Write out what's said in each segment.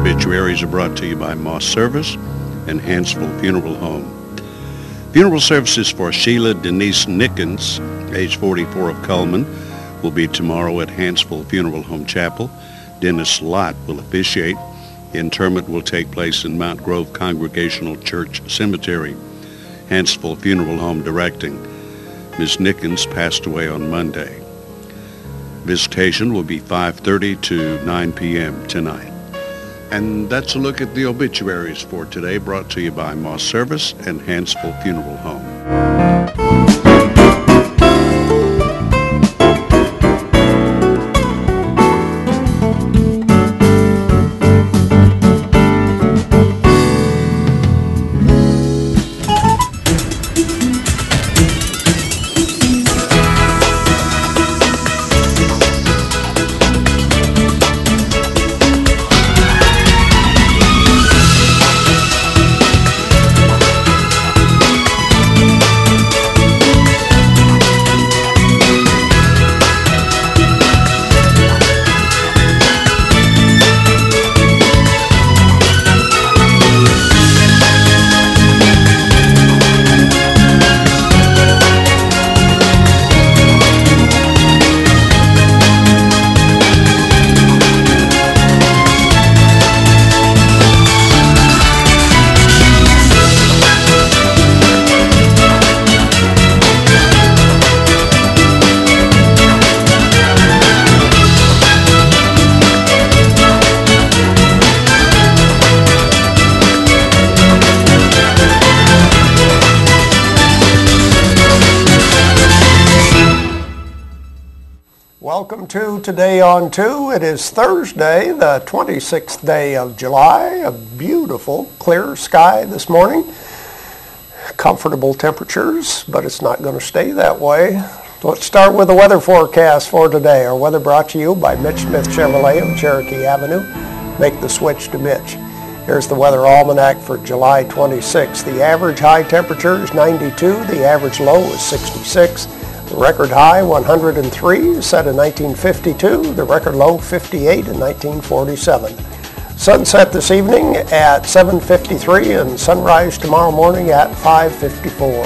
obituaries are brought to you by Moss Service and Hansville Funeral Home. Funeral services for Sheila Denise Nickens, age 44 of Cullman, will be tomorrow at Hansville Funeral Home Chapel. Dennis Lott will officiate. Interment will take place in Mount Grove Congregational Church Cemetery. Hansville Funeral Home directing. Ms. Nickens passed away on Monday. Visitation will be 5:30 to 9 p.m. tonight. And that's a look at the obituaries for today, brought to you by Moss Service and Hansville Funeral Home. Welcome to Today on 2. It is Thursday, the 26th day of July. A beautiful, clear sky this morning. Comfortable temperatures, but it's not going to stay that way. Let's start with the weather forecast for today. Our weather brought to you by Mitch Smith Chevrolet of Cherokee Avenue. Make the switch to Mitch. Here's the weather almanac for July 26th. The average high temperature is 92. The average low is 66. The record high, 103, set in 1952. The record low, 58 in 1947. Sunset this evening at 7:53 and sunrise tomorrow morning at 5:54.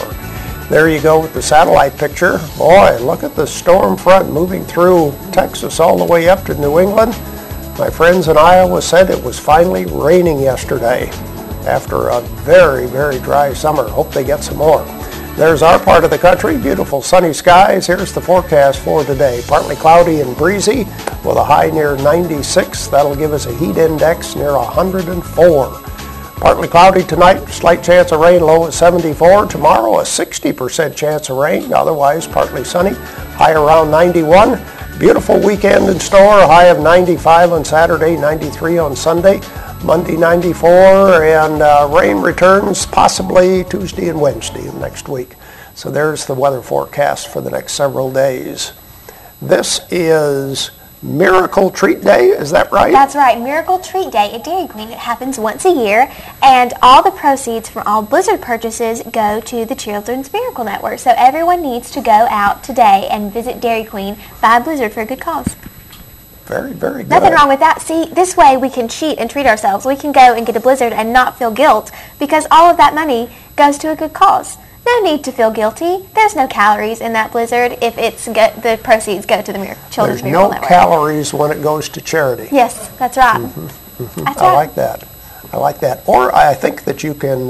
There you go with the satellite picture. Boy, look at the storm front moving through Texas all the way up to New England. My friends in Iowa said it was finally raining yesterday after a very, very dry summer. Hope they get some more. There's our part of the country, beautiful sunny skies. Here's the forecast for today. Partly cloudy and breezy with a high near 96. That'll give us a heat index near 104. Partly cloudy tonight, slight chance of rain, low at 74. Tomorrow, a 60% chance of rain, otherwise partly sunny, high around 91. Beautiful weekend in store, a high of 95 on Saturday, 93 on Sunday. Monday 94, and rain returns possibly Tuesday and Wednesday of next week. So there's the weather forecast for the next several days. This is Miracle Treat Day, is that right? That's right, Miracle Treat Day at Dairy Queen. It happens once a year, and all the proceeds from all Blizzard purchases go to the Children's Miracle Network. So everyone needs to go out today and visit Dairy Queen, buy Blizzard for a good cause. Very, very good. Nothing wrong with that. See, this way we can cheat and treat ourselves. We can go and get a Blizzard and not feel guilt because all of that money goes to a good cause. No need to feel guilty. There's no calories in that Blizzard if the proceeds go to the Children's Miracle Network. There's no calories when it goes to charity. Yes, that's right. That's right. I like that. I like that. Or I think that you can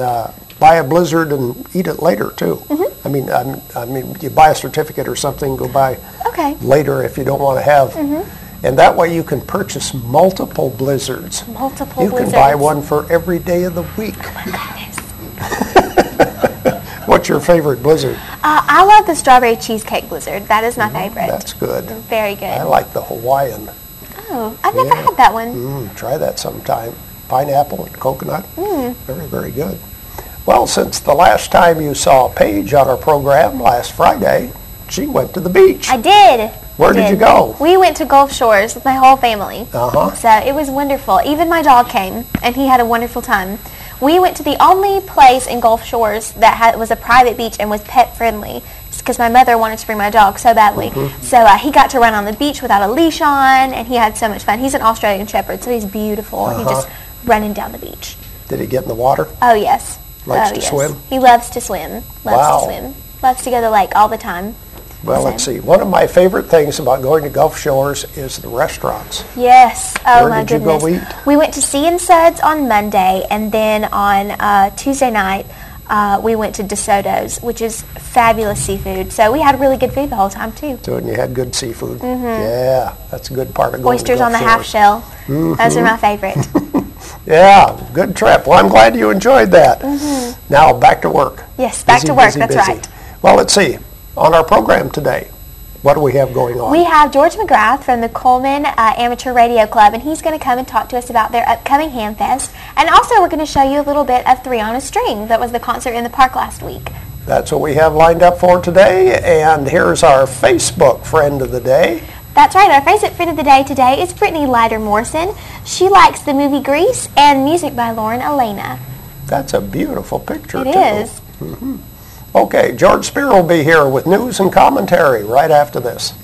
buy a Blizzard and eat it later too. I mean, you buy a certificate or something, go buy later if you don't want to have. And that way you can purchase multiple Blizzards. Multiple You Blizzards. can buy one for every day of the week. Oh my goodness. What's your favorite Blizzard? I love the strawberry cheesecake Blizzard. That is my favorite. That's good. Very good. I like the Hawaiian. Oh, I've never had that one. Try that sometime. Pineapple and coconut. Very, very good. Well, since the last time you saw Paige on our program last Friday, she went to the beach. I did. Where did you go? We went to Gulf Shores with my whole family. So it was wonderful. Even my dog came, and he had a wonderful time. We went to the only place in Gulf Shores that was a private beach and was pet friendly, because my mother wanted to bring my dog so badly. So he got to run on the beach without a leash on, and he had so much fun. He's an Australian Shepherd, so he's beautiful. He just running down the beach. Did he get in the water? Oh, yes. Likes to swim? He loves to swim. Loves to swim. Loves to go to the lake all the time. Well, let's see. One of my favorite things about going to Gulf Shores is the restaurants. Yes. Oh, my goodness. Where did you go eat? We went to Sea and Suds on Monday, and then on Tuesday night, we went to DeSoto's, which is fabulous seafood. So we had really good food the whole time, too. So, and you had good seafood. Yeah, that's a good part of going Oysters to Gulf on the Shores. half shell. Those are my favorite. Yeah, good trip. Well, I'm glad you enjoyed that. Now, back to work. Yes, back to work. That's right. Well, let's see. On our program today, what do we have going on? We have George McGrath from the Coleman Amateur Radio Club, and he's going to come and talk to us about their upcoming Hamfest. And also, we're going to show you a little bit of Three on a String. That was the concert in the park last week. That's what we have lined up for today. And here's our Facebook friend of the day. That's right. Our Facebook friend of the day today is Brittany Leiter-Morrison. She likes the movie Grease and music by Lauren Elena. That's a beautiful picture, It is. Okay, George Spear will be here with news and commentary right after this.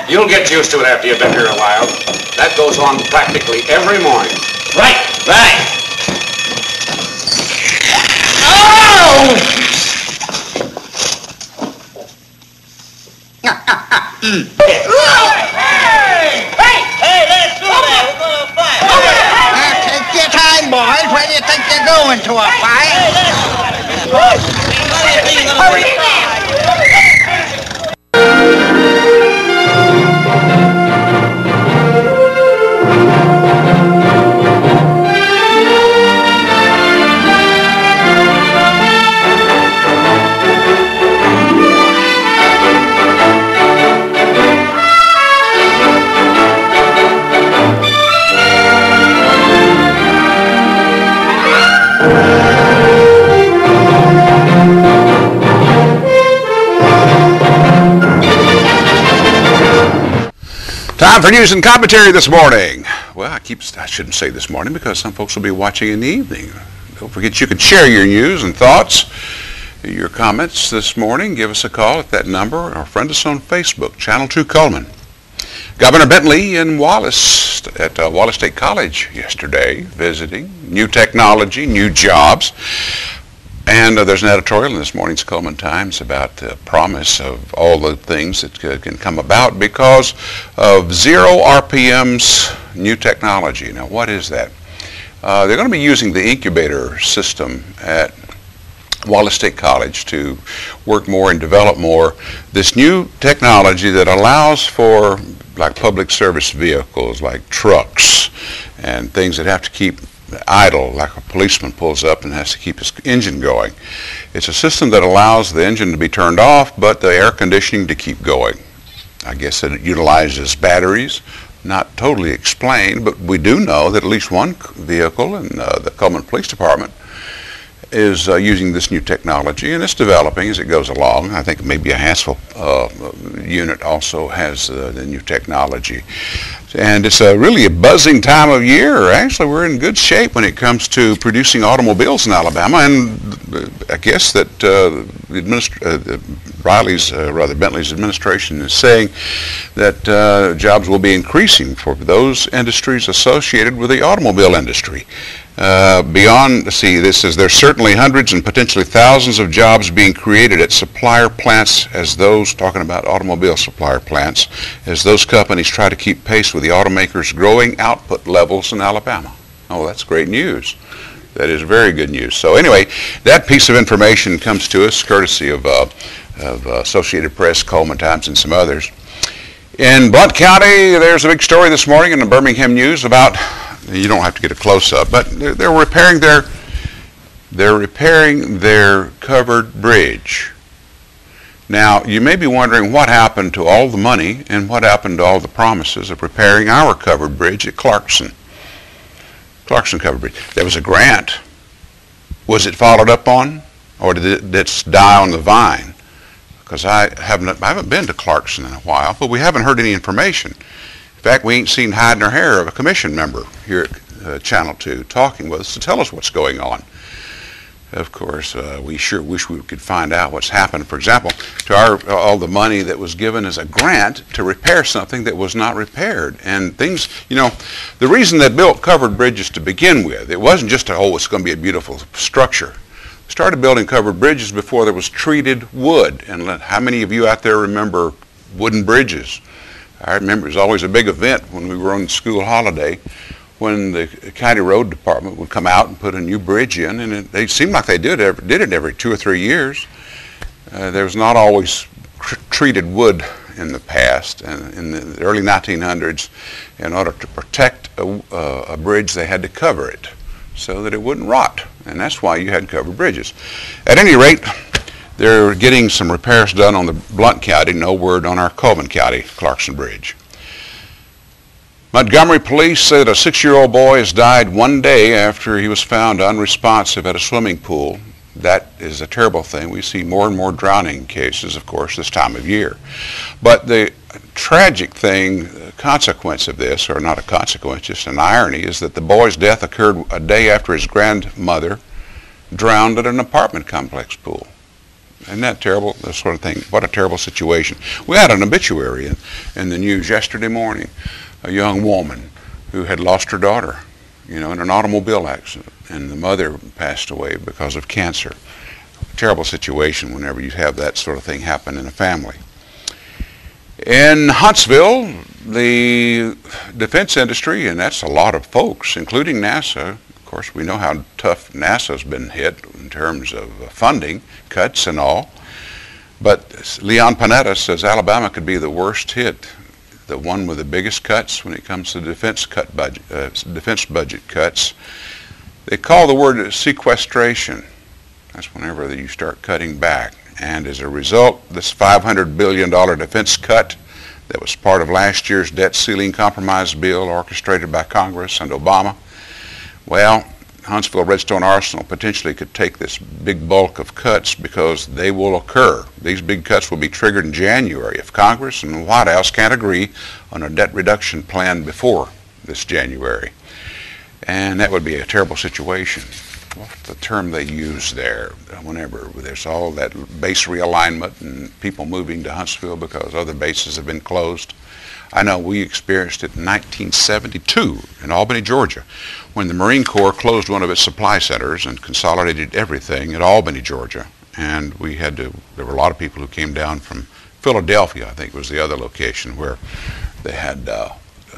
You'll get used to it after you've been here a while. That goes on practically every morning. Right. Oh! Hey, let's do that. We're going to fight. Now, take your time, boys. Where do you think you're going to a fight? Hurry. Time for news and commentary this morning. Well, I shouldn't say this morning because some folks will be watching in the evening. Don't forget you can share your news and thoughts, your comments this morning. Give us a call at that number or friend us on Facebook, Channel 2 Coleman. Governor Bentley in Wallace at Wallace State College yesterday visiting. New technology, new jobs. And there's an editorial in this morning's Coleman Times about the promise of all the things that can come about because of 0 RPM's new technology. Now, what is that? They're going to be using the incubator system at Wallace State College to work more and develop more this new technology that allows for like public service vehicles like trucks and things that have to keep idle, like a policeman pulls up and has to keep his engine going. It's a system that allows the engine to be turned off but the air conditioning to keep going. I guess that it utilizes batteries. Not totally explained, but we do know that at least one vehicle in the Coleman Police Department is using this new technology, and it's developing as it goes along. I think maybe a Hansville unit also has the new technology. And it's really a buzzing time of year. Actually, we're in good shape when it comes to producing automobiles in Alabama, and I guess that Bentley's administration is saying that jobs will be increasing for those industries associated with the automobile industry. There's certainly hundreds and potentially thousands of jobs being created at supplier plants as those, talking about automobile supplier plants, as those companies try to keep pace with the automakers' growing output levels in Alabama. Oh, that's great news. That is very good news. So anyway, that piece of information comes to us courtesy of Associated Press, Coleman Times, and some others. In Blount County, there's a big story this morning in the Birmingham News about, you don't have to get a close-up, but they're repairing their They're repairing their covered bridge. Now, you may be wondering what happened to all the money and what happened to all the promises of repairing our covered bridge at Clarkson Covered Bridge. There was a grant. Was it followed up on, or did it die on the vine? Because I haven't been to Clarkson in a while, but we haven't heard any information. In fact, we ain't seen hide nor hair of a commission member here at Channel 2 talking with us to tell us what's going on. Of course, we sure wish we could find out what's happened. For example, to all the money that was given as a grant to repair something that was not repaired. And things, you know, the reason they built covered bridges to begin with, it wasn't just, oh, it's going to be a beautiful structure. Started building covered bridges before there was treated wood. And how many of you out there remember wooden bridges? I remember it was always a big event when we were on school holiday, when the county road department would come out and put a new bridge in, and they seemed like they did it every 2 or 3 years. There was not always treated wood in the past, and in the early 1900s, in order to protect a bridge, they had to cover it so that it wouldn't rot, and that's why you had covered bridges. At any rate, they're getting some repairs done on the Blount County. No word on our Coleman County Clarkson Bridge. Montgomery police say that a 6-year-old boy has died 1 day after he was found unresponsive at a swimming pool. That is a terrible thing. We see more and more drowning cases, of course, this time of year. But the tragic thing, consequence of this, or not a consequence, just an irony, is that the boy's death occurred a day after his grandmother drowned at an apartment complex pool. Isn't that terrible? That sort of thing. What a terrible situation. We had an obituary in the news yesterday morning. A young woman who had lost her daughter, in an automobile accident, and the mother passed away because of cancer. A terrible situation whenever you have that sort of thing happen in a family. In Huntsville, the defense industry, and that's a lot of folks, including NASA. Of course, we know how tough NASA's been hit in terms of funding cuts and all. But Leon Panetta says Alabama could be the worst hit, the one with the biggest cuts when it comes to defense budget cuts. They call the word sequestration. That's whenever you start cutting back. And as a result, this $500 billion defense cut that was part of last year's debt ceiling compromise bill orchestrated by Congress and Obama, well, Huntsville Redstone Arsenal potentially could take this big bulk of cuts because they will occur. These big cuts will be triggered in January if Congress and the White House can't agree on a debt reduction plan before this January. And that would be a terrible situation. What's the term they use there whenever there's all that base realignment and people moving to Huntsville because other bases have been closed? I know we experienced it in 1972 in Albany, Georgia, when the Marine Corps closed one of its supply centers and consolidated everything at Albany, Georgia. And there were a lot of people who came down from Philadelphia, I think was the other location where they had a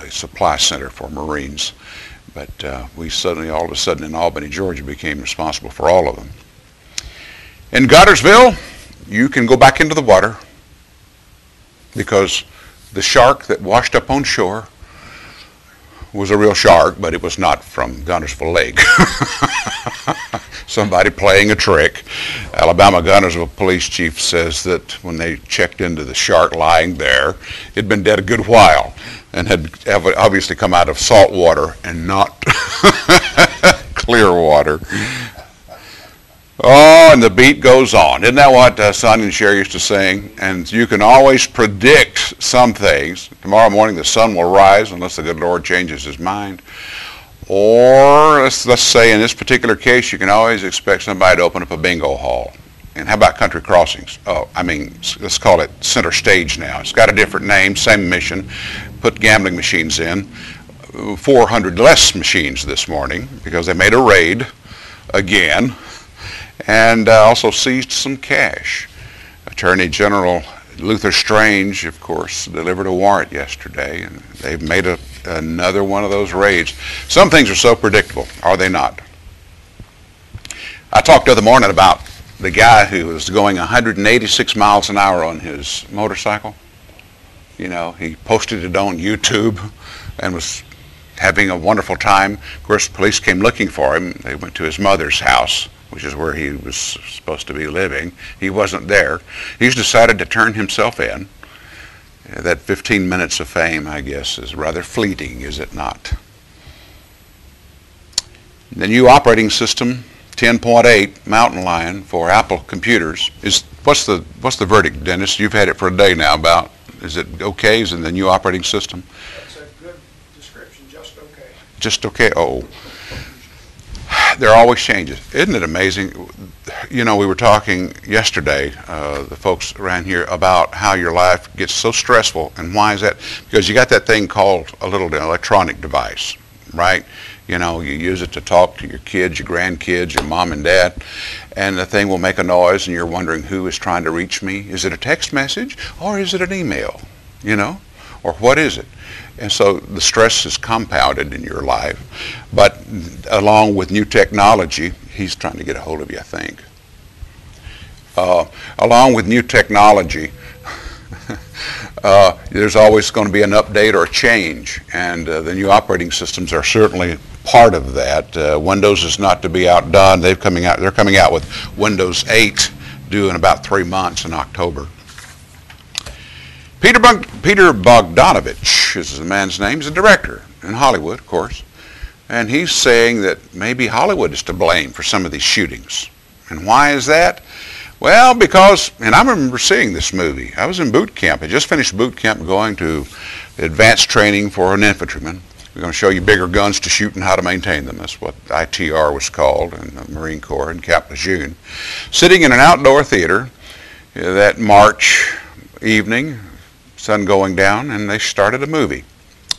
supply center for Marines. But we suddenly, all of a sudden in Albany, Georgia, became responsible for all of them. In Goddard'sville, you can go back into the water because the shark that washed up on shore was a real shark, but it was not from Guntersville Lake. Somebody playing a trick. Alabama Guntersville police chief says that when they checked into the shark lying there, it had been dead a good while and had obviously come out of salt water and not clear water. Oh, and the beat goes on. Isn't that what Sonny and Sherry used to sing? And you can always predict some things. Tomorrow morning the sun will rise unless the good Lord changes his mind. Or let's say in this particular case, you can always expect somebody to open up a bingo hall. And how about country crossings? Oh, let's call it Center Stage now. It's got a different name, same mission. Put gambling machines in. 400 less machines this morning because they made a raid again. And also seized some cash. Attorney General Luther Strange, of course, delivered a warrant yesterday, and they've made another one of those raids. Some things are so predictable, are they not? I talked the other morning about the guy who was going 186 miles an hour on his motorcycle. He posted it on YouTube and was having a wonderful time. Of course, police came looking for him. They went to his mother's house which is where he was supposed to be living. He wasn't there. He's decided to turn himself in. That 15 minutes of fame, I guess, is rather fleeting, is it not? The new operating system, 10.8 Mountain Lion for Apple computers, is what's the verdict, Dennis? You've had it for a day now. About, is it okay? Is it the new operating system? That's a good description. Just okay. Just okay. Oh, there are always changes. Isn't it amazing? You know, we were talking yesterday, the folks around here, about how your life gets so stressful, and why is that? Because you got that thing called a little electronic device, right? You know, you use it to talk to your kids, your grandkids, your mom and dad, and the thing will make a noise, and you're wondering who is trying to reach me. Is it a text message, or is it an email? You know, or what is it? And so the stress is compounded in your life. But along with new technology, he's trying to get a hold of you, I think. Along with new technology, there's always going to be an update or a change, and the new operating systems are certainly part of that. Windows is not to be outdone. They're coming out with Windows 8 due in about 3 months in October. Peter Bogdanovich is the man's name. He's a director in Hollywood, of course, and he's saying that maybe Hollywood is to blame for some of these shootings. And why is that? Well, because, and I remember seeing this movie. I was in boot camp. I just finished boot camp going to advanced training for an infantryman. We're going to show you bigger guns to shoot and how to maintain them. That's what ITR was called in the Marine Corps in Camp Lejeune. Sitting in an outdoor theater that March evening, sun going down, and they started a movie.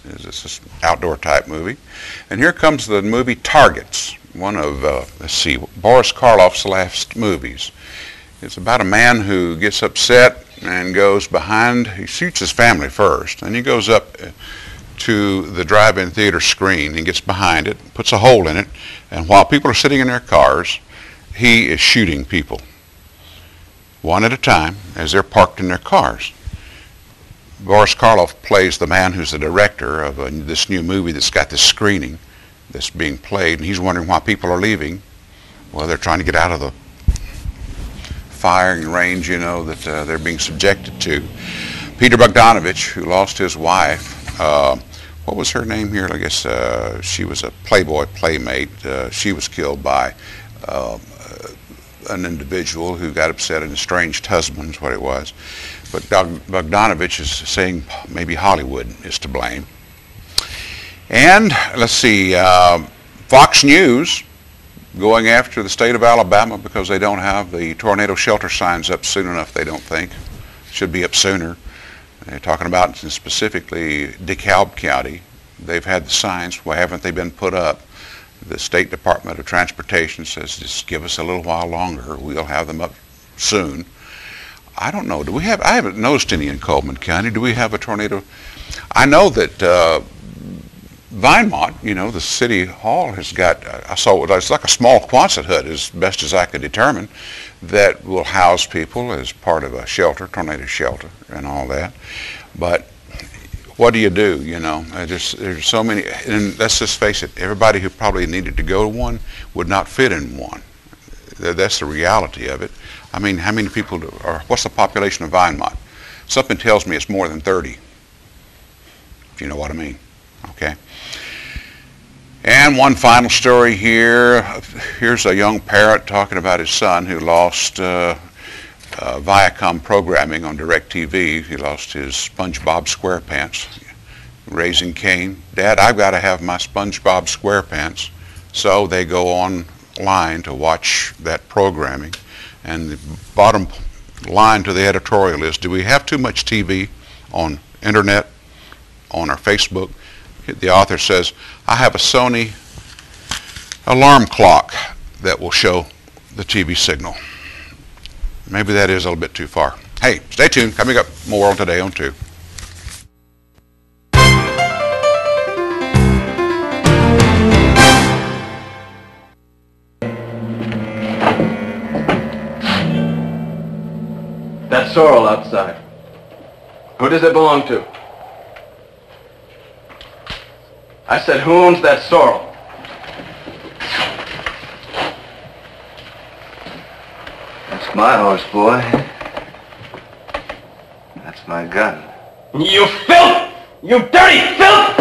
It's an outdoor type movie. And here comes the movie Targets, one of, Boris Karloff's last movies. It's about a man who gets upset and goes behind, he shoots his family first, and he goes up to the drive-in theater screen and gets behind it, puts a hole in it, and while people are sitting in their cars, he is shooting people, one at a time, as they're parked in their cars. Boris Karloff plays the man who's the director of this new movie that's got this screening that's being played, and he's wondering why people are leaving. Well, they're trying to get out of the firing range, you know, that they're being subjected to. Peter Bogdanovich, who lost his wife, what was her name here? I guess she was a Playboy playmate. She was killed by an individual who got upset, an estranged husband is what it was. But Bogdanovich is saying maybe Hollywood is to blame. And let's see, Fox News going after the state of Alabama because they don't have the tornado shelter signs up soon enough, they don't think. Should be up sooner. They're talking about specifically DeKalb County. They've had the signs. Why haven't they been put up? The State Department of Transportation says just give us a little while longer. We'll have them up soon. I don't know. Do we have? I haven't noticed any in Coleman County. Do we have a tornado? I know that Vinemont, you know, the city hall has got, I saw it's like a small Quonset hut as best as I could determine, that will house people as part of a shelter, tornado shelter and all that. But what do, you know? There's so many, and let's just face it, everybody who probably needed to go to one would not fit in one. That's the reality of it. I mean, how many people what's the population of Vinemont? Something tells me it's more than 30, if you know what I mean, okay? And one final story here. Here's a young parent talking about his son who lost Viacom programming on DirecTV. He lost his SpongeBob SquarePants. Raising Cain. Dad, I've got to have my SpongeBob SquarePants. So they go online to watch that programming. And the bottom line to the editorial is, do we have too much TV on internet, on our Facebook? The author says, I have a Sony alarm clock that will show the TV signal. Maybe that is a little bit too far. Hey, stay tuned. Coming up more on Today on 2. That sorrel outside. Who does it belong to? I said, who owns that sorrel? my horse, boy. That's my gun. You filth! You dirty filth!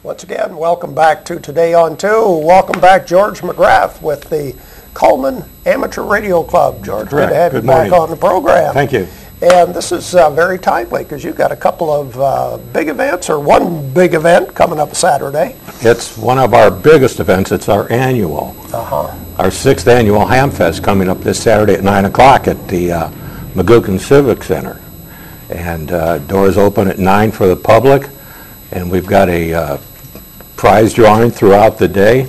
Once again, welcome back to Today on 2. Welcome back, George McGrath with the Coleman Amateur Radio Club. George, good to have you back on the program. Thank you. And this is very timely because you've got a couple of big events, or one big event coming up Saturday. It's one of our biggest events. It's our annual, our 6th annual Hamfest coming up this Saturday at 9 o'clock at the McGrath Civic Center. And doors open at 9 for the public, and we've got a prize drawing throughout the day.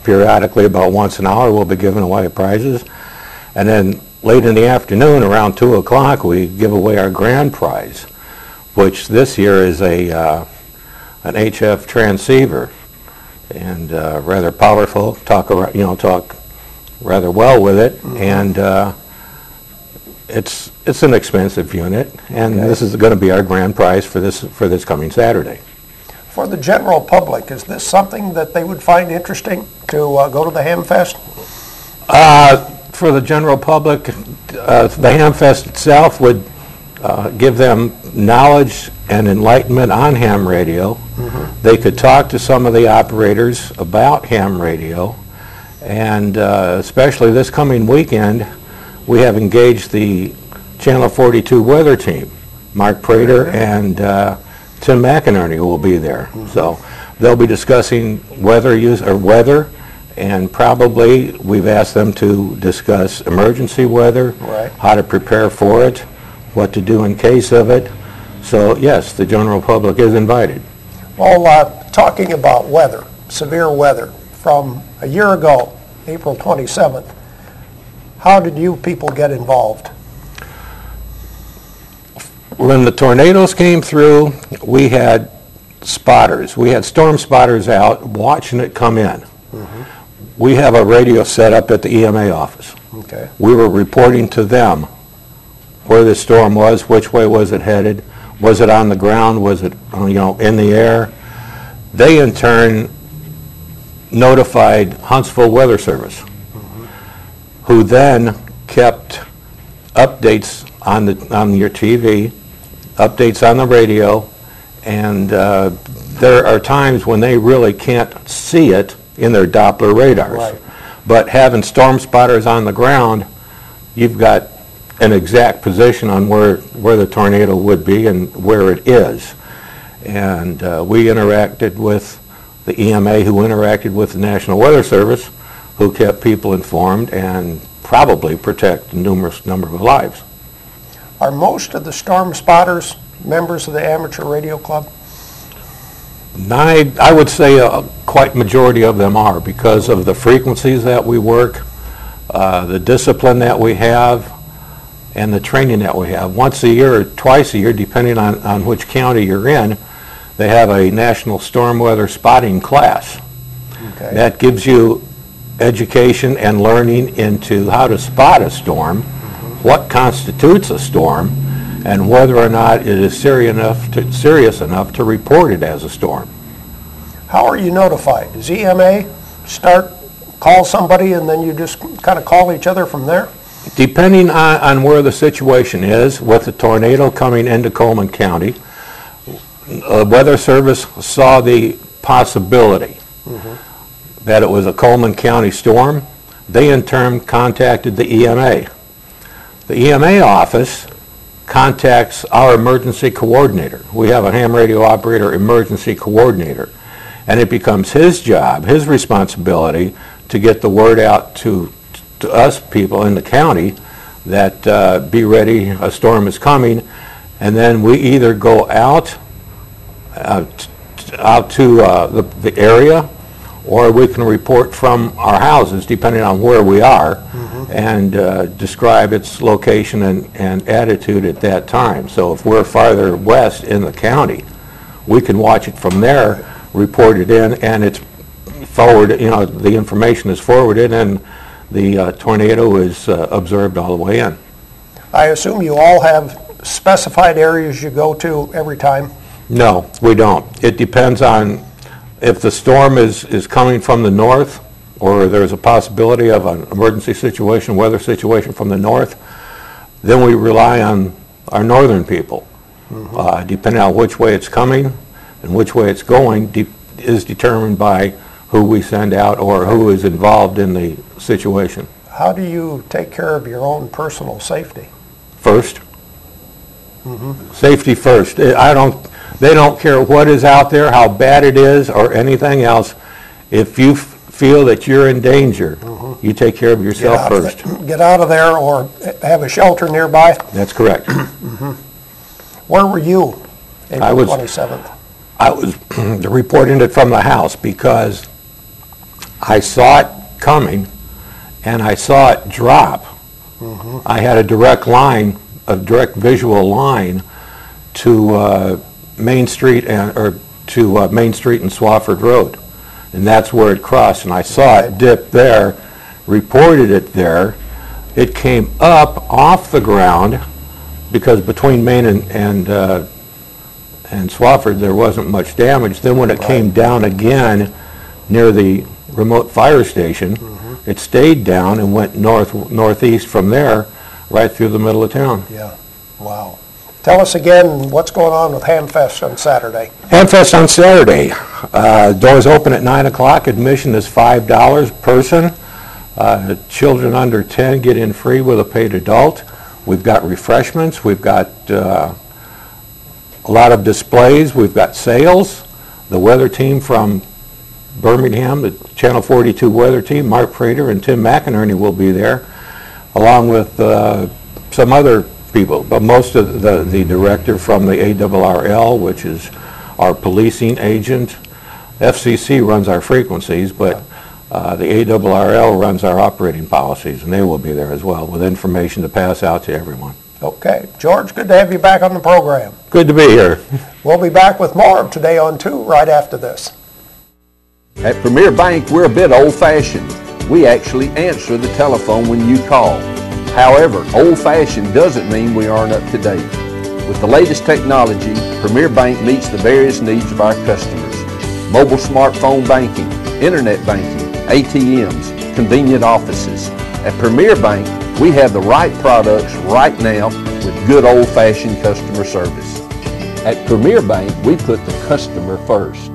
Periodically, about once an hour, we'll be giving away prizes. And then late in the afternoon, around 2 o'clock, we give away our grand prize, which this year is an HF transceiver, and rather powerful. Talk rather well with it, and it's an expensive unit, and this is going to be our grand prize for this coming Saturday. For the general public, is this something that they would find interesting to go to the Hamfest? For the general public, the Hamfest itself would give them knowledge and enlightenment on ham radio. They could talk to some of the operators about ham radio, and especially this coming weekend, we have engaged the Channel 42 weather team. Mark Prater and Tim McInerney will be there. So they'll be discussing weather, and probably we've asked them to discuss emergency weather, how to prepare for it, what to do in case of it. So yes, the general public is invited. Well, talking about weather, severe weather, from a year ago, April 27th, how did you people get involved? When the tornadoes came through, we had spotters. We had storm spotters out watching it come in. We have a radio set up at the EMA office. We were reporting to them where the storm was, which way was it headed, was it on the ground, was it in the air. They in turn notified Huntsville Weather Service, who then kept updates on your TV, updates on the radio, and there are times when they really can't see it in their Doppler radars. But having storm spotters on the ground, you've got an exact position on where the tornado would be and where it is. And we interacted with the EMA, who interacted with the National Weather Service, who kept people informed and probably protect a numerous number of lives. Are most of the storm spotters members of the Amateur Radio Club? I would say quite majority of them are, because of the frequencies that we work, the discipline that we have, and the training that we have. Once a year or twice a year, depending on which county you're in, they have a national storm weather spotting class. That gives you education and learning into how to spot a storm, what constitutes a storm, and whether or not it is serious enough to report it as a storm. How are you notified? Does EMA call somebody and then you just kind of call each other from there? Depending on where the situation is, with the tornado coming into Coleman County, the Weather Service saw the possibility that it was a Coleman County storm. They in turn contacted the EMA. The EMA office contacts our emergency coordinator. We have a ham radio operator emergency coordinator, and it becomes his job, his responsibility, to get the word out to us people in the county that be ready, a storm is coming, and then we either go out to the area, or we can report from our houses, depending on where we are, and describe its location and attitude at that time. So if we're farther west in the county, we can watch it from there, report it in, and it's forwarded, the information is forwarded, and the tornado is observed all the way in. I assume you all have specified areas you go to every time? No, we don't. It depends on if the storm is coming from the north, or there's a possibility of an emergency situation, weather situation from the north, then we rely on our northern people. Depending on which way it's coming and which way it's going is determined by who we send out or who is involved in the situation. How do you take care of your own personal safety? First. Safety first. They don't care what is out there, how bad it is, or anything else. If you feel that you're in danger, you take care of yourself first. Get out of there or have a shelter nearby? That's correct. Where were you April 27th? I was reporting it from the house because I saw it coming and I saw it drop. I had a direct visual line to Main Street and Swafford Road, and that's where it crossed. And I saw it dip there, reported it there. It came up off the ground because between Main and Swafford there wasn't much damage. Then when it came down again near the remote fire station, it stayed down and went northeast from there, right through the middle of town. Yeah, wow. Tell us again what's going on with Hamfest on Saturday. Hamfest on Saturday. Doors open at 9 o'clock. Admission is $5 per person. Children under 10 get in free with a paid adult. We've got refreshments. We've got a lot of displays. We've got sales. The weather team from Birmingham, the Channel 42 weather team, Mark Prater and Tim McInerney will be there, along with some other people, but most of the director from the ARRL, which is our policing agent. FCC runs our frequencies, but the ARRL runs our operating policies, and they will be there as well with information to pass out to everyone. Okay. George, good to have you back on the program. Good to be here. We'll be back with more of Today on 2 right after this. At Premier Bank, we're a bit old-fashioned. We actually answer the telephone when you call. However, old-fashioned doesn't mean we aren't up to date. With the latest technology, Premier Bank meets the various needs of our customers. Mobile smartphone banking, internet banking, ATMs, convenient offices. At Premier Bank, we have the right products right now with good old-fashioned customer service. At Premier Bank, we put the customer first.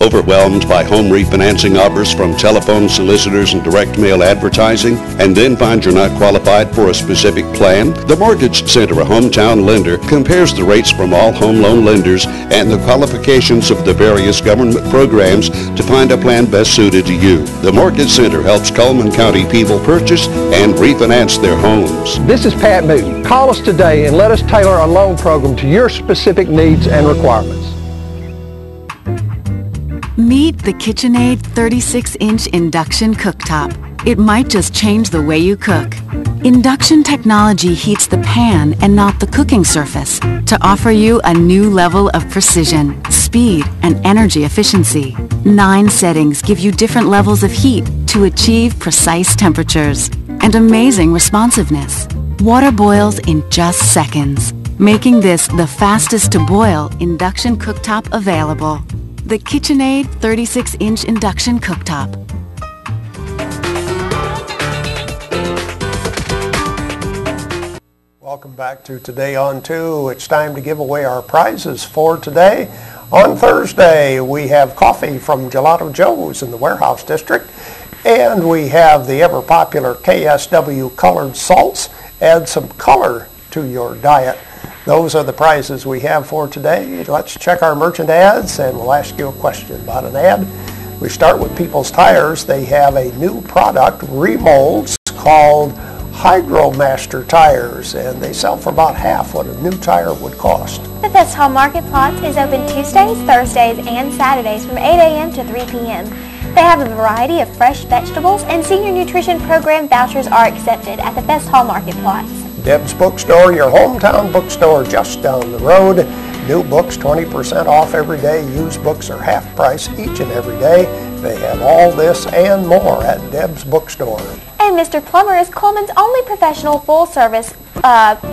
Overwhelmed by home refinancing offers from telephone solicitors and direct mail advertising, and then find you're not qualified for a specific plan? The Mortgage Center, a hometown lender, compares the rates from all home loan lenders and the qualifications of the various government programs to find a plan best suited to you. The Mortgage Center helps Cullman County people purchase and refinance their homes. This is Pat Newton. Call us today and let us tailor a loan program to your specific needs and requirements. Meet the KitchenAid 36-inch induction cooktop. It might just change the way you cook. Induction technology heats the pan and not the cooking surface to offer you a new level of precision, speed, and energy efficiency. 9 settings give you different levels of heat to achieve precise temperatures and amazing responsiveness. Water boils in just seconds, making this the fastest to boil induction cooktop available. The KitchenAid 36-inch induction cooktop. Welcome back to Today on 2. It's time to give away our prizes for today. On Thursday, we have coffee from Gelato Joe's in the Warehouse District. And we have the ever-popular KSW colored salts. Add some color to your diet. Those are the prizes we have for today. Let's check our merchant ads, and we'll ask you a question about an ad. We start with People's Tires. They have a new product, remolds, called HydroMaster tires, and they sell for about half what a new tire would cost. The Fest Hall Market Plots is open Tuesdays, Thursdays, and Saturdays from 8 a.m. to 3 p.m. They have a variety of fresh vegetables, and senior nutrition program vouchers are accepted at the Fest Hall Market Plots. Deb's Bookstore, your hometown bookstore just down the road. New books 20% off every day. Used books are half price each and every day. They have all this and more at Deb's Bookstore. And Mr. Plumber is Coleman's only professional full-service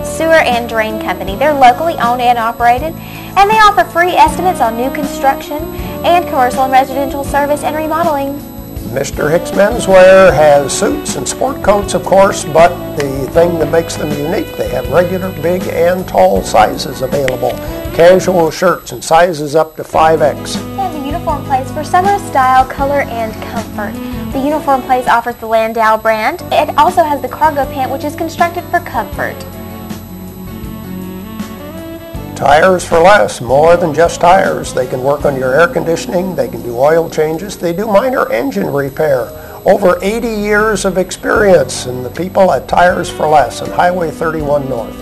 sewer and drain company. They're locally owned and operated, and they offer free estimates on new construction and commercial and residential service and remodeling. Mr. Hicks Menswear has suits and sport coats, of course, but the thing that makes them unique, they have regular, big, and tall sizes available. Casual shirts in sizes up to 5X. And the uniform place for summer style, color, and comfort. The uniform place offers the Landau brand. It also has the cargo pant, which is constructed for comfort. Tires for less, more than just tires. They can work on your air conditioning, they can do oil changes, they do minor engine repair. Over 80 years of experience, and the people at Tires for Less on Highway 31 North.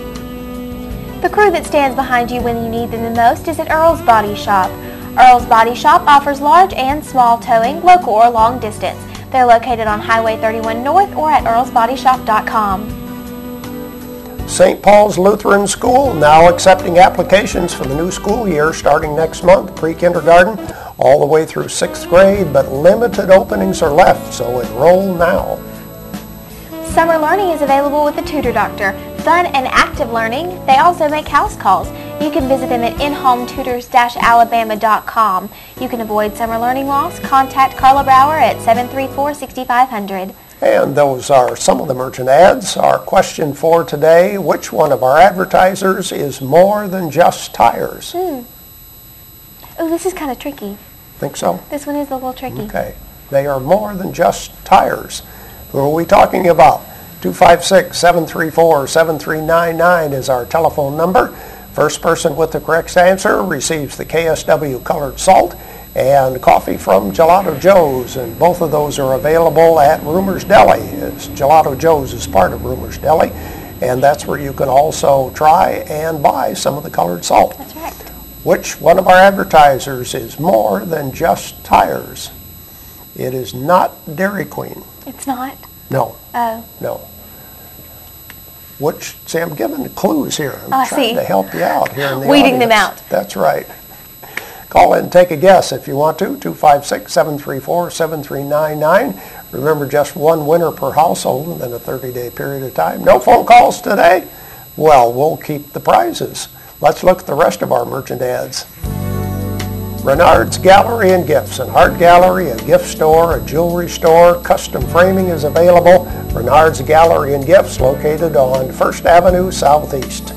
The crew that stands behind you when you need them the most is at Earl's Body Shop. Earl's Body Shop offers large and small towing, local or long distance. They're located on Highway 31 North or at earlsbodyshop.com. St. Paul's Lutheran School now accepting applications for the new school year starting next month, pre-kindergarten all the way through 6th grade, but limited openings are left, so enroll now. Summer Learning is available with the Tutor Doctor. Fun and active learning. They also make house calls. You can visit them at inhometutors-alabama.com. You can avoid summer learning loss. Contact Carla Brower at 734-6500. And those are some of the merchant ads. Our question for today, which one of our advertisers is more than just tires? Oh, this is kind of tricky. Think so? This one is a little tricky. Okay. They are more than just tires. Who are we talking about? 256-734-7399 is our telephone number. First person with the correct answer receives the KSW colored salt and coffee from Gelato Joe's, and both of those are available at Rumor's Deli. Gelato Joe's is part of Rumor's Deli, and that's where you can also try and buy some of the colored salt. That's right. Which one of our advertisers is more than just tires? It is not Dairy Queen. It's not? No. Oh. No. Which, see, I'm giving clues here. I'm trying to help you out here in the Weeding audience. them out. That's right. Call in and take a guess if you want to, 256-734-7399. Remember, just one winner per household within a 30-day period of time. No phone calls today? Well, we'll keep the prizes. Let's look at the rest of our merchant ads. Renard's Gallery and Gifts, an art gallery, a gift store, a jewelry store, custom framing is available. Renard's Gallery and Gifts, located on 1st Avenue Southeast.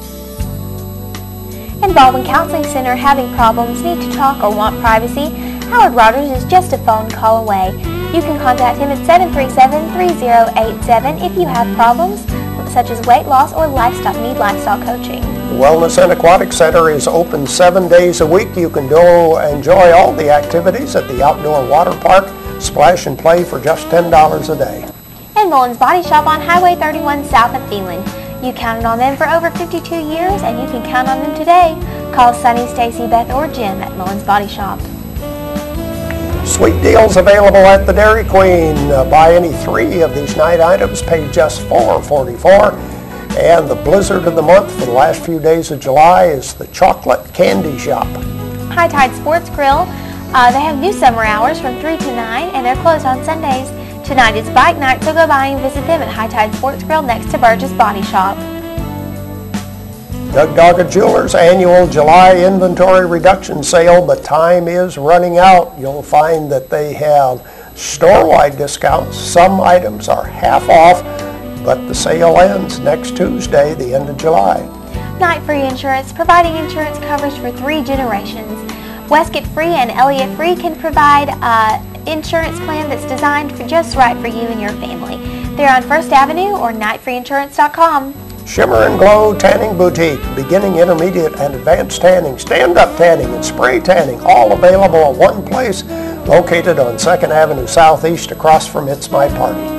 And Baldwin Counseling Center having problems, need to talk, or want privacy? Howard Rogers is just a phone call away. You can contact him at 737-3087 if you have problems such as weight loss or need lifestyle coaching. The Wellness and Aquatic Center is open 7 days a week. You can go enjoy all the activities at the outdoor water park. Splash and play for just $10 a day. And Mullins Body Shop on Highway 31 south of Phelan. You counted on them for over 52 years, and you can count on them today. Call Sunny, Stacy, Beth, or Jim at Mullins Body Shop. Sweet deals available at the Dairy Queen. Buy any 3 of these night items, pay just $4.44. And the blizzard of the month for the last few days of July is the Chocolate Candy Shop. High Tide Sports Grill. They have new summer hours from 3 to 9, and they're closed on Sundays. Tonight is bike night, so go by and visit them at High Tide Sports Grill next to Burgess Body Shop. Doug Doggett Jewelers annual July inventory reduction sale, but time is running out. You'll find that they have store-wide discounts. Some items are half off, but the sale ends next Tuesday, the end of July. Night Free Insurance, providing insurance coverage for 3 generations. Westgate Free and Elliott Free can provide insurance plan that's designed for just right for you and your family. They're on First Avenue or nightfreeinsurance.com. Shimmer and Glow Tanning Boutique, beginning, intermediate, and advanced tanning, stand-up tanning, and spray tanning, all available at one place, located on 2nd Avenue Southeast across from It's My Party.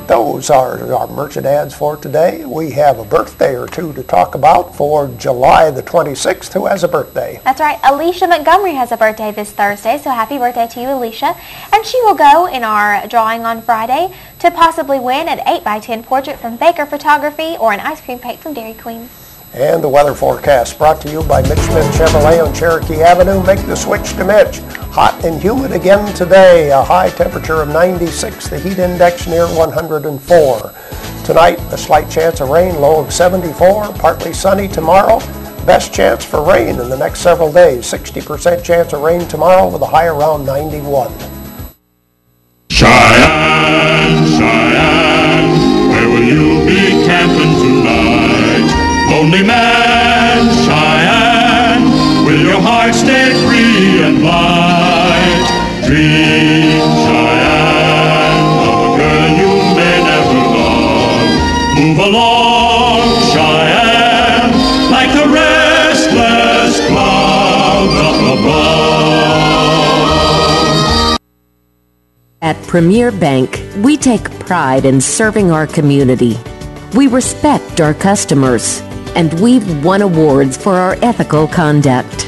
Those are our merchant ads for today. We have a birthday or two to talk about for July the 26th. Who has a birthday? That's right. Alicia Montgomery has a birthday this Thursday, so happy birthday to you, Alicia. And she will go in our drawing on Friday to possibly win an 8x10 portrait from Baker Photography or an ice cream cake from Dairy Queen. And the weather forecast brought to you by Mitch Smith Chevrolet on Cherokee Avenue. Make the switch to Mitch. Hot and humid again today. A high temperature of 96. The heat index near 104. Tonight, a slight chance of rain. Low of 74. Partly sunny tomorrow. Best chance for rain in the next several days. 60% chance of rain tomorrow with a high around 91. Cheyenne, Cheyenne, where will you be camping tonight? Lonely man, Cheyenne, will your heart stay free and light? Dream, Cheyenne, of a girl you may never love. Move along, Cheyenne, like the restless clouds up above. At Premier Bank, we take pride in serving our community. We respect our customers, and we've won awards for our ethical conduct.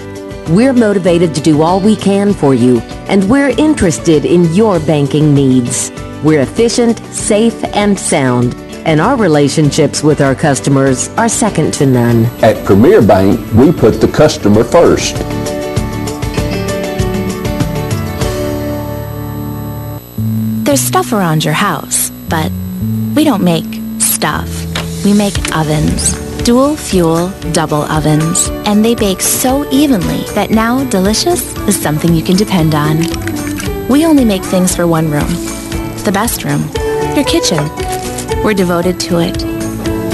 We're motivated to do all we can for you, and we're interested in your banking needs. We're efficient, safe, and sound, and our relationships with our customers are second to none. At Premier Bank, we put the customer first. There's stuff around your house, but we don't make stuff. We make ovens. Dual fuel, double ovens. And they bake so evenly that now delicious is something you can depend on. We only make things for one room. The best room. Your kitchen. We're devoted to it.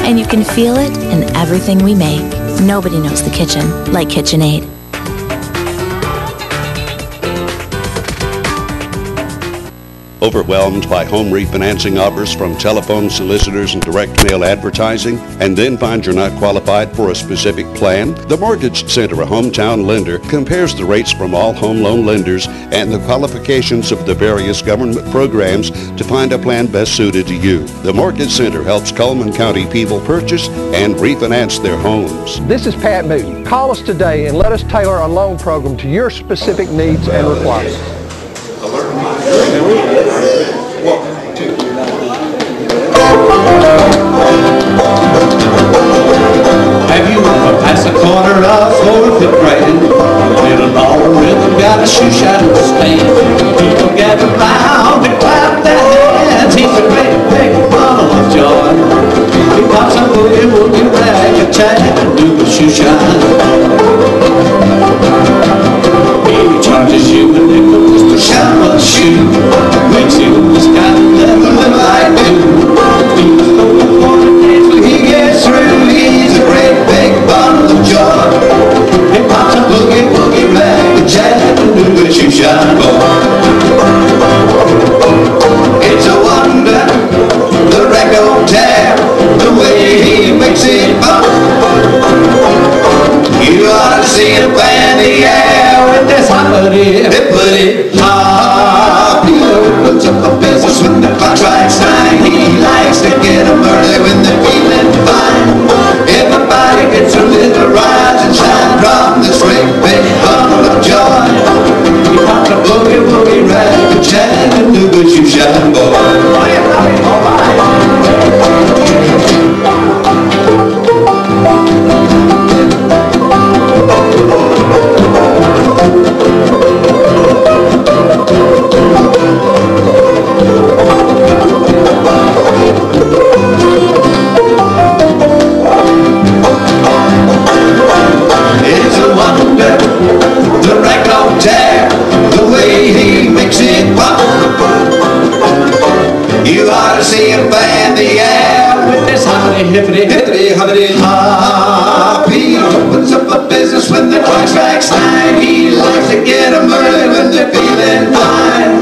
And you can feel it in everything we make. Nobody knows the kitchen like KitchenAid. Overwhelmed by home refinancing offers from telephone solicitors and direct mail advertising, and then find you're not qualified for a specific plan? The Mortgage Center, a hometown lender, compares the rates from all home loan lenders and the qualifications of the various government programs to find a plan best suited to you. The Mortgage Center helps Cullman County people purchase and refinance their homes. This is Pat Newton. Call us today and let us tailor a loan program to your specific needs and requirements. Have you ever passed the corner of 4th and Grand? Little ball rhythm got a shoe shine stand. People gather round and clap their hands. He's a great big bundle of joy. He pops a boogie woogie rag a chat and do a shoe shine. He charges you a nickel just to shine a shoe. Makes you this kind of level that I do. He was looking for the dance when he gets through. He's a great big bundle of joy. He pops a boogie woogie rag a chat and do a shoe shine boy. It's a wonder, the record tear, the way he makes it bump. You ought to see him band the air with this hoppity, hippity, hop. He puts up a business when the clock strikes 9. He likes to get 'em early when they're feeling fine. Everybody gets a little rise and shine from this great big bundle of joy. He pops a boogie woogie rag a chat and do good shoe shine boy. Oh yeah, all right. It's a wonder, the record tear, the way he makes it pop. You ought to see him band the air with this hoppity, hippity, hippity, hoppity, hop. He opens up a business when the clock strikes 9. He likes to get 'em early when they're feeling fine.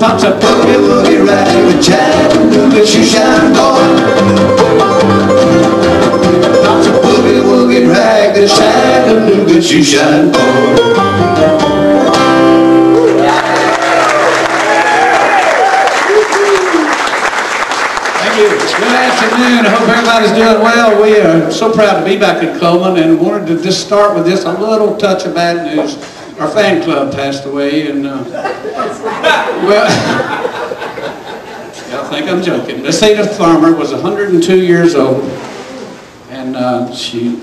Pops a boogie woogie rag, a Chattanooga shoe shine boy. Pops a boogie woogie rag, a Chattanooga shoe shine boy. Good afternoon. I hope everybody's doing well. We are so proud to be back in Coleman and wanted to just start with this a little touch of bad news. Our fan club passed away and, well, y'all think I'm joking. Miss Ada Farmer was 102 years old and she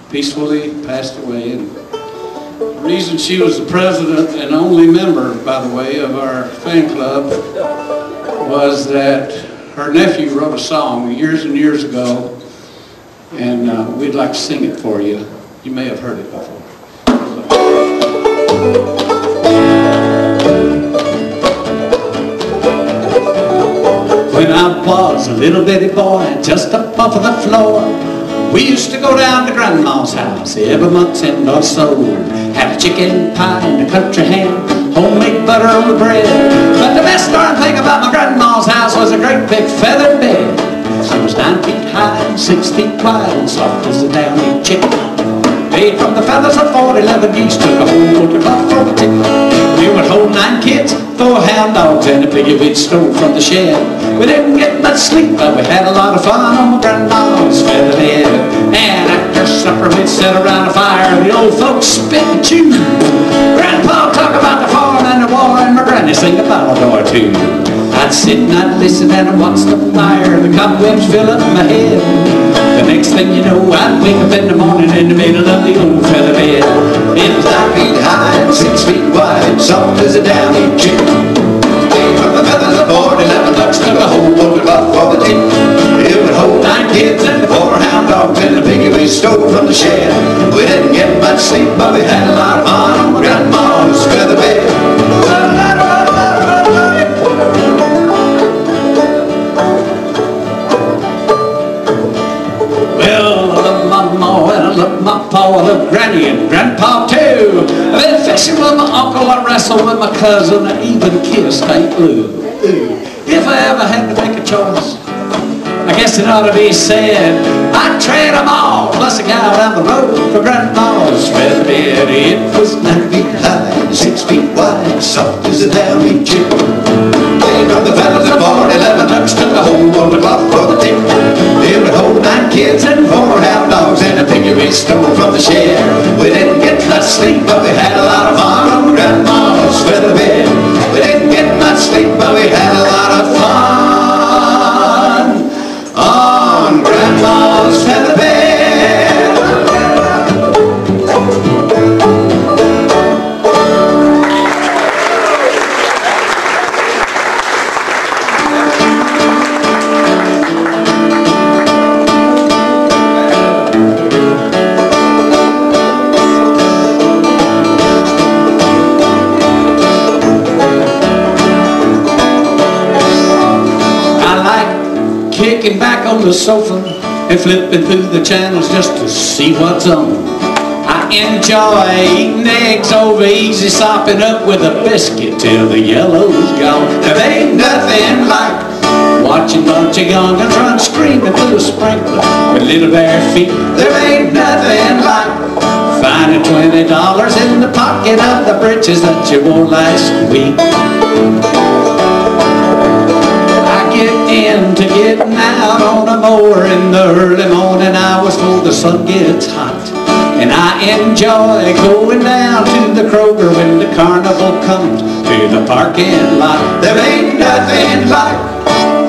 peacefully passed away. And the reason she was the president and only member, by the way, of our fan club was that her nephew wrote a song years and years ago, and we'd like to sing it for you. You may have heard it before. When I was a little bitty boy, just up off of the floor, we used to go down to Grandma's house every month and or so. Have a chicken pie and a country ham, homemade butter on the bread. But the best darn thing about my grandma's house was a great big feathered bed. She was 9 feet high and 6 feet wide and soft as a downy chicken. Made from the feathers of 11 geese, took a whole quarter cloth for the chicken. We would hold 9 kids, 4 hound dogs, and a piggy we'd stole from the shed. We didn't get much sleep, but we had a lot of fun on my grandma's feather bed. And after supper we'd sit around a fire, the old folks spit and chew. Grandpa talk about the farm and the war, and my granny sing a ballad or two. I'd sit and I'd listen and I'd watch the fire, the cobwebs fill up my head. The next thing you know, I'd wake up in the morning in the middle of the old feather bed. It was 9 feet high and 6 feet wide, soft as a downy chicken. Made from the feathers of 11 ducks, took a whole quarter cloth for the tip. It would hold 9 kids and 4 hound dogs and a piggy we stole from the shed. We didn't get much sleep, but we had a lot of fun on my grandma's feather bed. I love my pa, I love granny and grandpa too. I've been fishing with my uncle, I wrestled with my cousin, I even kissed Aunt Lou. If I ever had to make a choice, I guess it ought to be said, I'd trade them all, plus a gal down the road for grandma's feather bed. It was 9 feet high and 6 feet wide, soft as a downy chicken. Made from the feathers of 11 ducks, took a whole quarter cloth for the tip. It would hold 9 kids and 4 hound dogs and a piggy we stole from the shed. We didn't get much sleep, but we had a lot of fun on grandma's feather bed. We didn't get much sleep, but we had a lot of fun on grandma's feather bed. Kicking back on the sofa and flipping through the channels just to see what's on. I enjoy eating eggs over easy, sopping up with a biscuit till the yellow's gone. There ain't nothing like watching a bunch of young'uns run screaming through a sprinkler with little bare feet. There ain't nothing like finding $20 in the pocket of the breeches that you wore last week. Into getting out on a mower in the early morning hours before the sun gets hot. And I enjoy going down to the Kroger when the carnival comes to the parking lot. There ain't nothing like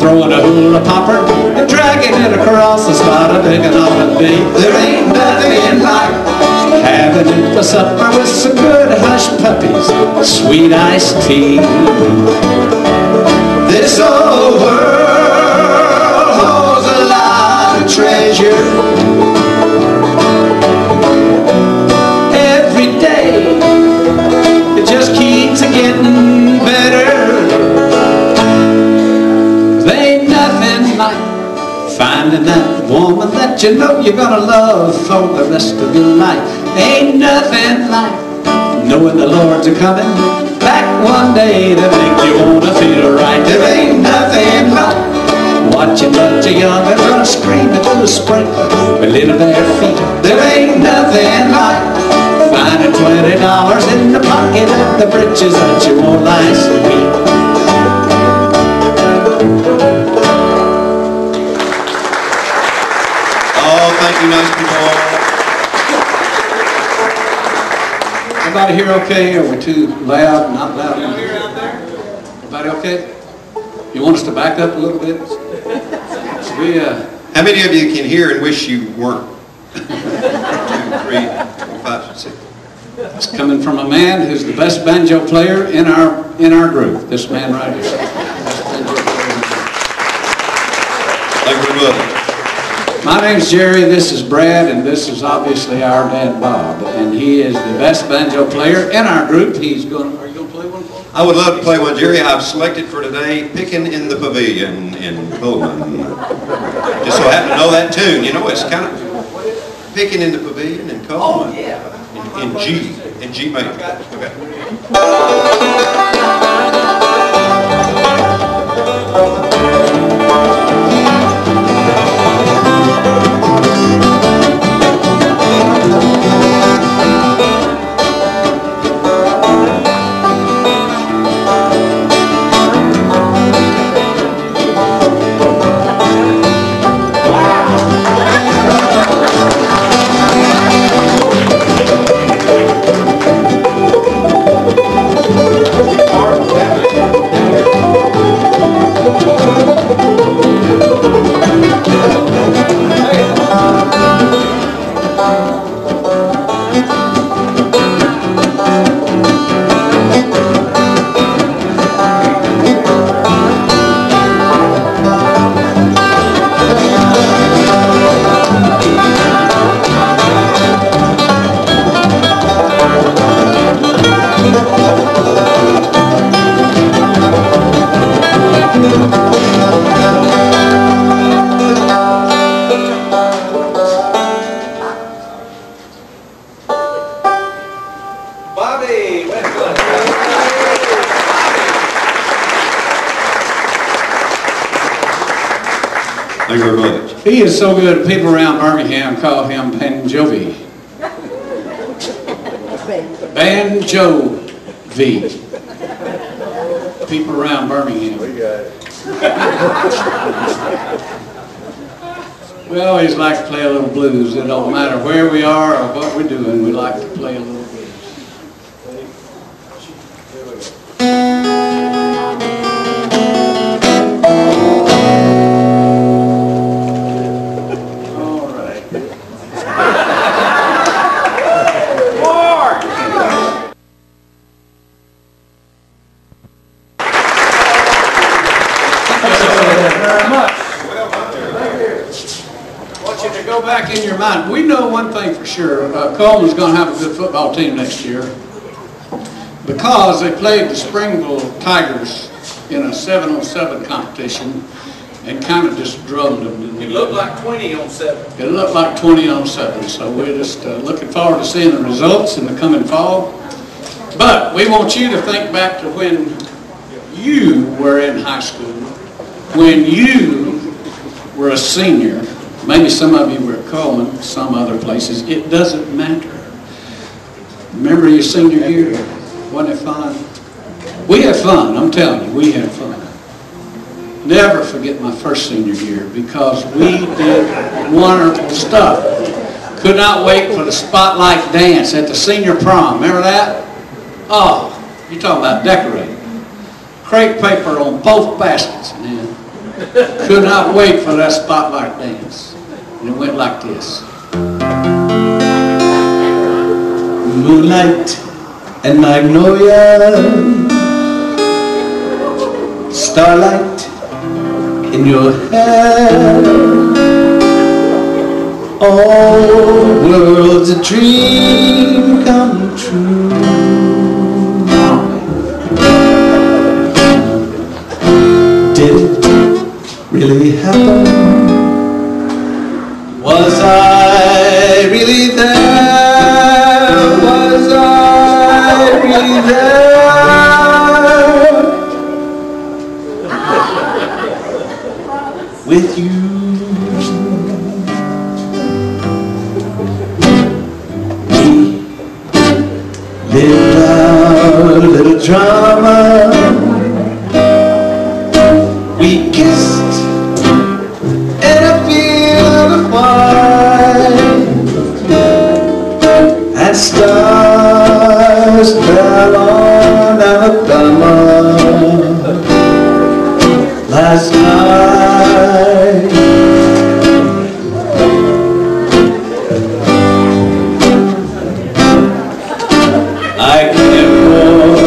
throwing a hula popper and dragging it across the spot of big and on a day. There ain't nothing like having it for supper with some good hush puppies, sweet iced tea. This old world holds a lot of treasure. Every day it just keeps getting better. There ain't nothing like finding that woman that you know you're gonna love for the rest of your life. Ain't nothing like knowing the Lord's a coming back one day to make you wanna feel right. There ain't nothing like watching a bunch of young'uns run screaming through the sprinkler with little bare feet. There ain't nothing like finding $20 in the pocket of the breeches that you wore last week. Oh, thank you, nice people. Everybody here okay? Are we too loud? Not loud? Everybody okay? You want us to back up a little bit? How many of you can hear and wish you weren't? 1, 2, 3, 4, 5, 6. It's coming from a man who's the best banjo player in our group. This man right here. Thank you very much. My name's Jerry, this is Brad, and this is obviously our dad Bob. And he is the best banjo player in our group. Are you going to play one for me? I would love to play one, Jerry. I've selected for today Picking in the Pavilion in Coleman. Just so I happen to know that tune. You know, it's kind of Picking in the Pavilion in Coleman. Oh, yeah. In G major. Okay. Thank you very much. He is so good, people around Birmingham call him Banjovi. Banjovi. People around Birmingham. We got it. We always like to play a little blues. It don't matter where we are or what we're doing, we like to play a little blues. Back in your mind, we know one thing for sure, Coleman's going to have a good football team next year because they played the Springville Tigers in a 7-on-7 competition and kind of just drummed them. It looked like 20-on-7. It looked like 20-on-7, so we're just looking forward to seeing the results in the coming fall. But we want you to think back to when you were in high school, when you were a senior. Maybe some of you were at Coleman, some other places. It doesn't matter. Remember your senior year? Wasn't it fun? We had fun, I'm telling you, we had fun. Never forget my first senior year because we did wonderful stuff. Could not wait for the spotlight dance at the senior prom. Remember that? Oh, you're talking about decorating. Crepe paper on both baskets, man. Could not wait for that spotlight dance. And it went like this. Moonlight and magnolia, starlight in your hair, all world's a dream come true. Did it really happen? Was I really there? Was I really there? drama. We kissed in a field of wine, and stars fell on Alabama last night. I can't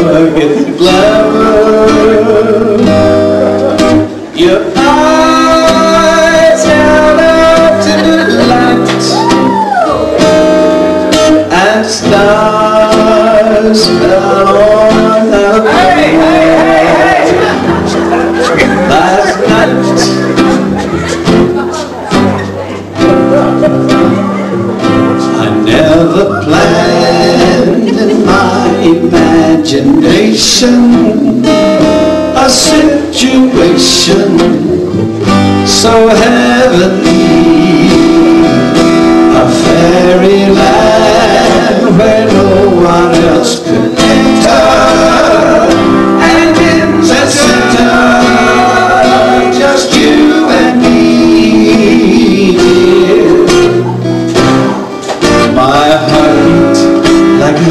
forget the glamour. Your eyes held up to the light, and stars fell on Alabama last night. I never planned in my imagination a situation so heavenly, a fairyland where no one else could enter, and in the center, just you and me, dear. My heart like a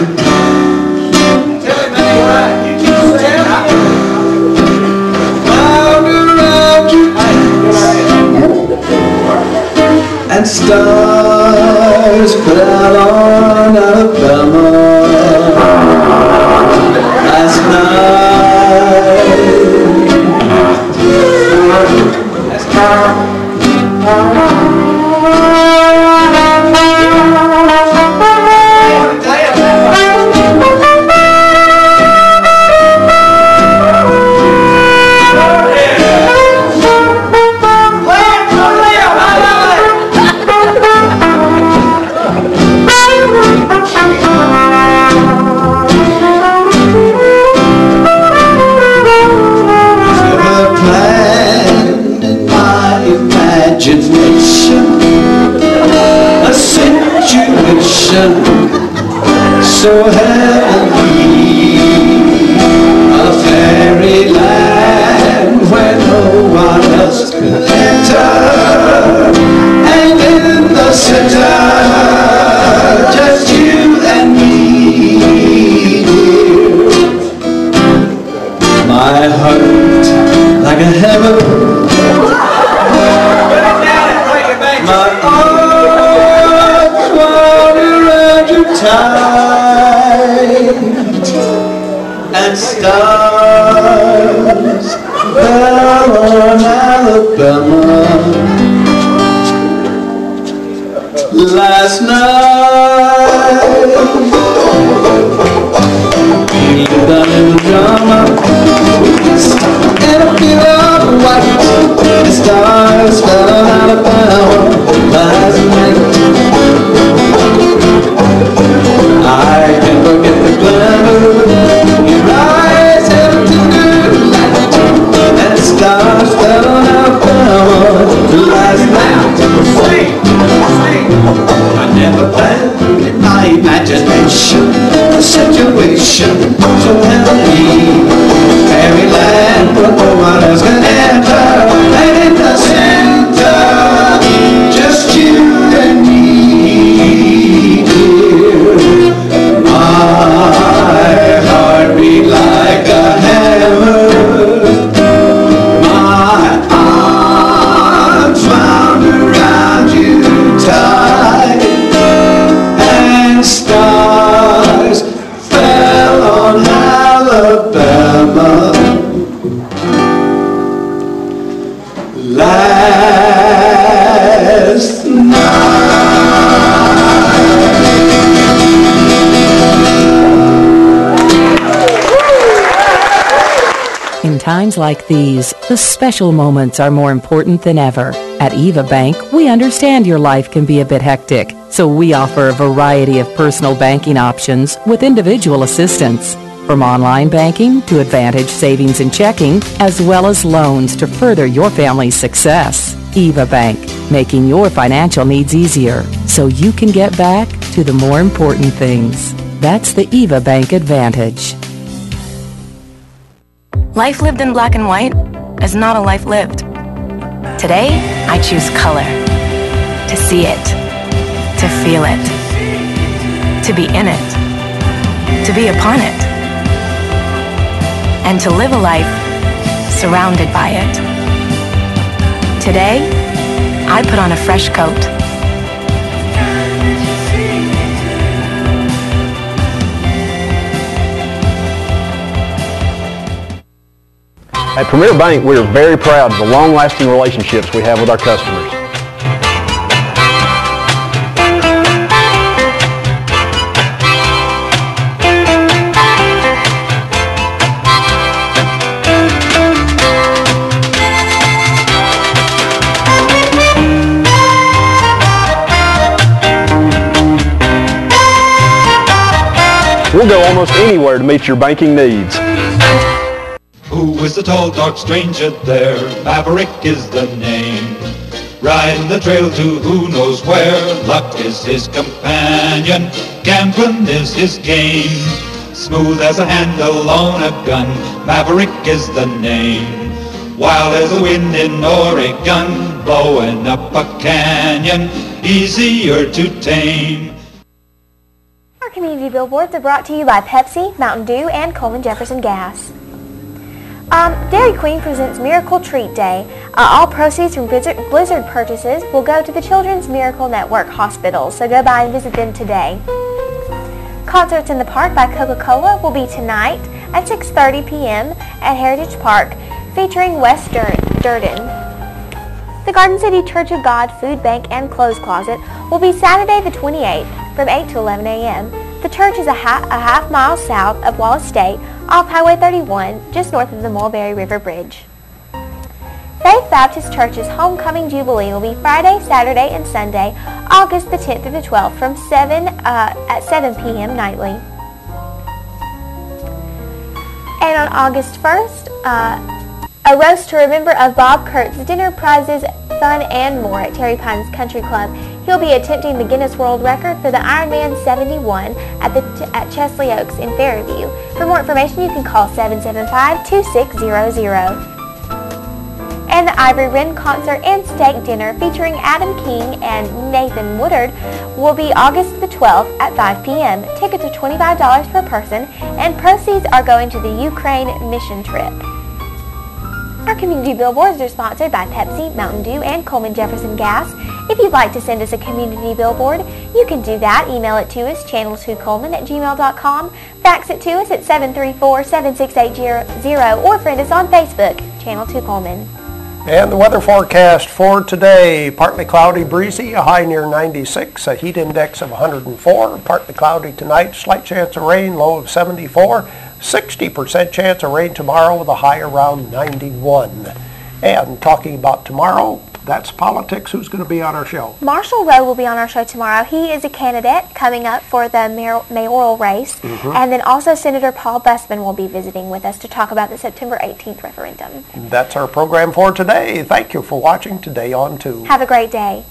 and stars fell on Alabama last a situation so heavenly, a fairyland where no one else could enter, and in the center, just you and me, dear. My heart like a hammer, my arms wound around you tight, and stars fell on Alabama last night. You've done in the drama, and a field of white, the stars fell on Alabama last night. I can't forget the glamour. Your eyes held to the light, and stars fell on Alabama last night. I never planned in my imagination a situation so heavenly, fairyland where no one else can enter, and in the center, just you and me, dear. My heart beat like a hammer, my arms wound around you tight, and stars fell on Alabama last In times like these, the special moments are more important than ever. At Eva Bank, we understand your life can be a bit hectic, so we offer a variety of personal banking options with individual assistance. From online banking to Advantage savings and checking, as well as loans to further your family's success. Eva Bank, making your financial needs easier so you can get back to the more important things. That's the Eva Bank Advantage. Life lived in black and white is not a life lived. Today, I choose color. To see it. To feel it. To be in it. To be upon it. And to live a life surrounded by it. Today, I put on a fresh coat. At Premier Bank, we are very proud of the long-lasting relationships we have with our customers. We'll go almost anywhere to meet your banking needs. Who is the tall, dark stranger there? Maverick is the name. Riding the trail to who knows where. Luck is his companion. Gambling is his game. Smooth as a handle on a gun. Maverick is the name. Wild as the wind in Oregon. Blowing up a canyon. Easier to tame. Our community billboards are brought to you by Pepsi, Mountain Dew, and Coleman Jefferson Gas. Dairy Queen presents Miracle Treat Day. All proceeds from Blizzard purchases will go to the Children's Miracle Network hospitals, so go by and visit them today. Concerts in the Park by Coca-Cola will be tonight at 6:30 p.m. at Heritage Park, featuring Wes Durden. The Garden City Church of God Food Bank and Clothes Closet will be Saturday the 28th from 8 to 11 a.m. The church is a half mile south of Wallace State, off Highway 31, just north of the Mulberry River Bridge. Faith Baptist Church's Homecoming Jubilee will be Friday, Saturday, and Sunday, August the 10th through the 12th from 7 p.m. nightly. And on August 1st, a roast to remember of Bob Kurtz, dinner, prizes, fun, and more at Terry Pines Country Club. He'll be attempting the Guinness World Record for the Ironman 71 at Chesley Oaks in Fairview. For more information, you can call 775-2600. And the Ivory Wren Concert and Steak Dinner featuring Adam King and Nathan Woodard will be August the 12th at 5 p.m. Tickets are $25 per person, and proceeds are going to the Ukraine mission trip. Our community billboards are sponsored by Pepsi, Mountain Dew, and Coleman Jefferson Gas. If you'd like to send us a community billboard, you can do that. Email it to us, channel2coleman@gmail.com, fax it to us at 734-76800, or friend us on Facebook, Channel 2 Coleman. And the weather forecast for today, partly cloudy, breezy, a high near 96, a heat index of 104, partly cloudy tonight, slight chance of rain, low of 74, 60% chance of rain tomorrow with a high around 91. And talking about tomorrow, that's politics. Who's going to be on our show? Marshall Rowe will be on our show tomorrow. He is a candidate coming up for the mayoral race. And then also Senator Paul Bussman will be visiting with us to talk about the September 18th referendum. That's our program for today. Thank you for watching Today on 2. Have a great day.